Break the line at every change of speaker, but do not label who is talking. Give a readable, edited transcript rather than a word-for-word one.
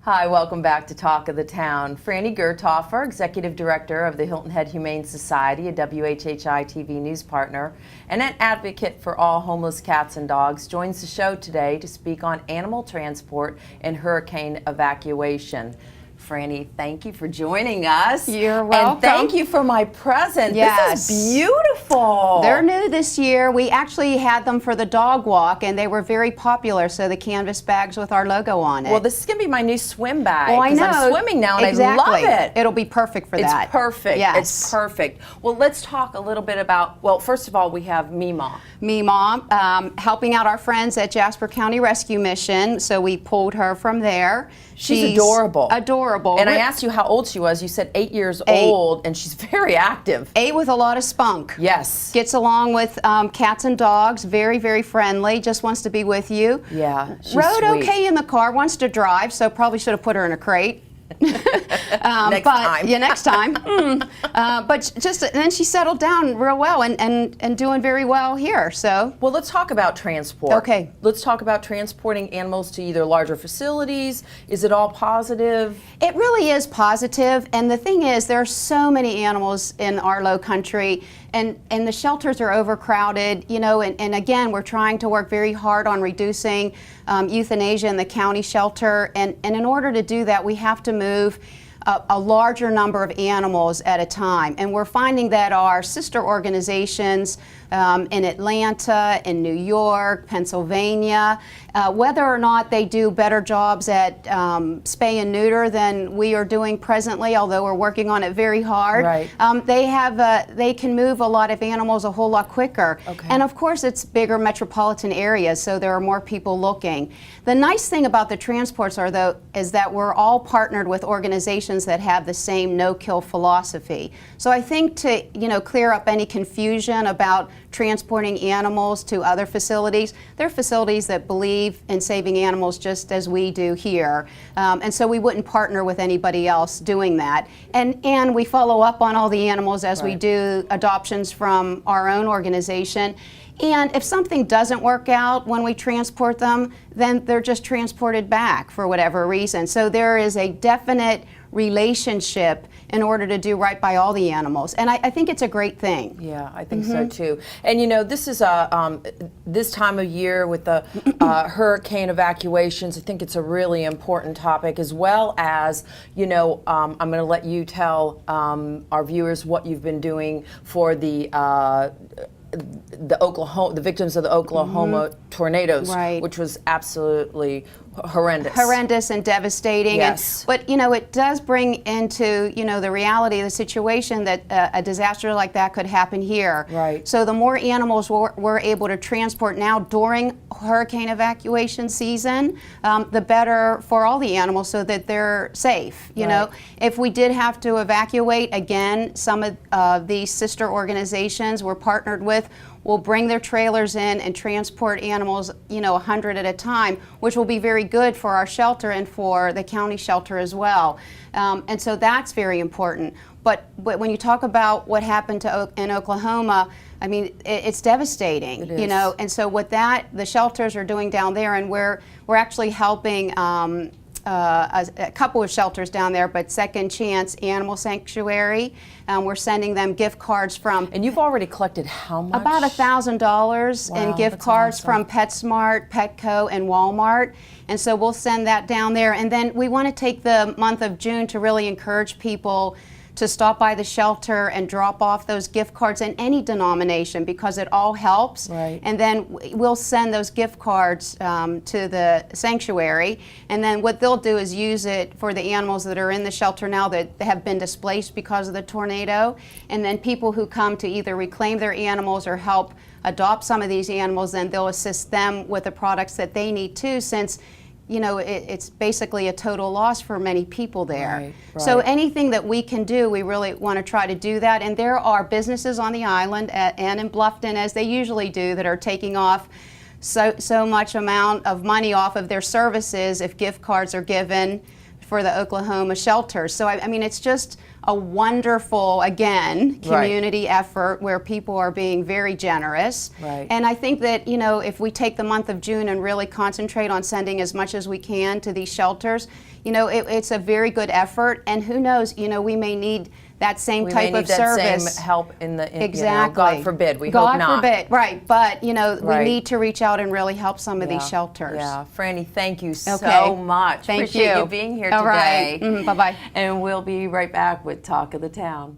Hi, welcome back to Talk of the Town. Franny Gerthoffer, Executive Director of the Hilton Head Humane Society, a WHHI-TV news partner, and an advocate for all homeless cats and dogs, joins the show today to speak on animal transport and hurricane evacuation. Franny, thank you for joining us.
You're welcome.
And thank you for my present.
Yes.
This is beautiful.
They're new this year. We actually had them for the dog walk, and they were very popular, so the canvas bags with our logo on it.
Well, this is going to be my new swim bag.
Well, I know.
I'm swimming now, and
exactly.
I love it.
It'll be perfect for that.
It's perfect.
Yes.
It's perfect. Well, let's talk a little bit about, well, first of all, we have Mima.
Mima, helping out our friends at Jasper County Rescue Mission, so we pulled her from there.
She's adorable.
Adorable.
And I asked you how old she was. You said 8 years old, and she's very active.
8 with a lot of spunk.
Yes.
Gets along with cats and dogs, very, very friendly, just wants to be with you.
Yeah, she's
Rode
sweet.
okay in the car, wants to drive, so probably should have put her in a crate.
Next time.
Yeah, next time. But just and then she settled down real well and doing very well here. So
well, let's talk about transport.
Okay.
Let's talk about transporting animals to either larger facilities. Is it all positive?
It really is positive, and the thing is, there are so many animals in our low country, and the shelters are overcrowded, you know, and again, we're trying to work very hard on reducing euthanasia in the county shelter, and in order to do that, we have to move a larger number of animals at a time. And we're finding that our sister organizations in Atlanta, in New York, Pennsylvania, whether or not they do better jobs at spay and neuter than we are doing presently, although we're working on it very hard,
right.
They can move a lot of animals a whole lot quicker.
Okay.
And of course, it's bigger metropolitan areas, so there are more people looking. The nice thing about the transports is that we're all partnered with organizations that have the same no-kill philosophy. So I think to clear up any confusion about transporting animals to other facilities, there are facilities that believe in saving animals just as we do here, and so we wouldn't partner with anybody else doing that. And we follow up on all the animals as we do adoptions from our own organization. And if something doesn't work out when we transport them, then they're just transported back for whatever reason. So there is a definite relationship in order to do right by all the animals, and I think it's a great thing.
Yeah, I think so too. And this is this time of year with the hurricane evacuations. I think it's a really important topic, as well as I'm going to let you tell our viewers what you've been doing for the victims of the Oklahoma tornadoes,
right.
which was absolutely horrendous.
Horrendous and devastating.
Yes.
But it does bring into the reality of the situation that a disaster like that could happen here.
Right.
So the more animals we're able to transport now during hurricane evacuation season, the better for all the animals, so that they're safe. You know, if we did have to evacuate again, some of these sister organizations we're partnered with will bring their trailers in and transport animals, 100 at a time, which will be very good for our shelter and for the county shelter as well. And so that's very important. But when you talk about what happened in Oklahoma, I mean, it's devastating,
it is.
And so what the shelters are doing down there, and we're actually helping a couple of shelters down there, but Second Chance Animal Sanctuary, we're sending them gift cards from.
And you've already collected how much?
About $1,000 in gift cards from PetSmart, Petco, and Walmart. And so we'll send that down there. And then we want to take the month of June to really encourage people to stop by the shelter and drop off those gift cards in any denomination, because it all helps.
Right.
And then we'll send those gift cards to the sanctuary, and then what they'll do is use it for the animals that are in the shelter now that have been displaced because of the tornado, and then people who come to either reclaim their animals or help adopt some of these animals, then they'll assist them with the products that they need too, since it's basically a total loss for many people there.
Right.
So anything that we can do, we really want to try to do that. And there are businesses on the island and in Bluffton, as they usually do, that are taking off so much amount of money off of their services if gift cards are given for the Oklahoma shelters. So I mean, it's just a wonderful, again,
Right.
community effort where people are being very generous.
Right.
And I think that, you know, if we take the month of June and really concentrate on sending as much as we can to these shelters, you know, it's a very good effort. And who knows, you know, we may need that same type
may
of
need that
service.
same help in the
Exactly.
You know, God forbid. We
God
hope not.
forbid, right? But you know,
Right.
we need to reach out and really help some of
Yeah.
these shelters.
Yeah, Franny, thank you so
Okay.
much.
Thank
Appreciate
you.
you being here
All
today.
right. Bye bye.
And we'll be right back with Talk of the Town.